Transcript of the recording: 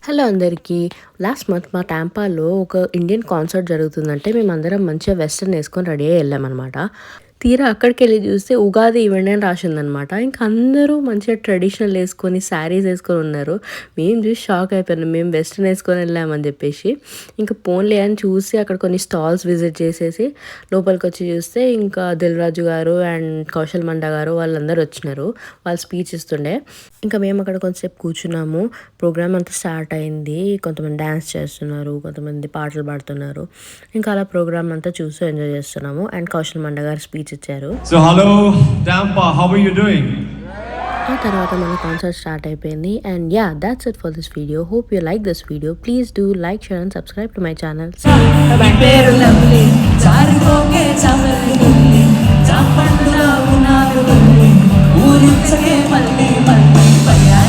Hello అందరికీ. Last month మా టాంపాలో ఒక ఇండియన్ కాన్సర్ట్ జరుగుతుందంటే మేమందరం మంచిగా వెస్టర్న్ వేసుకొని రెడీ అయ్యి వెళ్ళామన్నమాట. తీరా అక్కడికెళ్ళి చూస్తే ఉగాది ఈవెంట్ అని రాసిందనమాట. ఇంక అందరూ మంచిగా ట్రెడిషనల్ వేసుకొని శారీస్ వేసుకొని ఉన్నారు. మేము చూసి షాక్ అయిపోయినాం. మేము వెస్టర్న్ వేసుకొని వెళ్ళామని చెప్పేసి. ఇంకా పోన్లే అని చూసి అక్కడ కొన్ని స్టాల్స్ విజిట్ చేసేసి లోపలికి వచ్చి చూస్తే ఇంకా దిల్ రాజు గారు అండ్ కౌశల్ మండా గారు వాళ్ళందరూ వచ్చినారు. వాళ్ళు స్పీచ్ ఇస్తుండే. ఇంకా మేము అక్కడ కొంతసేపు కూర్చున్నాము. ప్రోగ్రామ్ అంతా స్టార్ట్ అయింది. కొంతమంది డ్యాన్స్ చేస్తున్నారు, కొంతమంది పాటలు పాడుతున్నారు. ఇంకా అలా ప్రోగ్రామ్ అంతా చూస్తూ ఎంజాయ్ చేస్తున్నాము. అండ్ కౌశల్ మండా గారు స్పీచ్ ఇచ్చారు. So hello Tampa, how are you doing? ఆ తర్వాత మన కాన్సర్ట్ స్టార్ట్ అయిపోయింది. And yeah, that's it for this video. Hope you like this video. Please do like, share and subscribe to my channel. ఊరించకే మళ్ళీ మళ్ళీ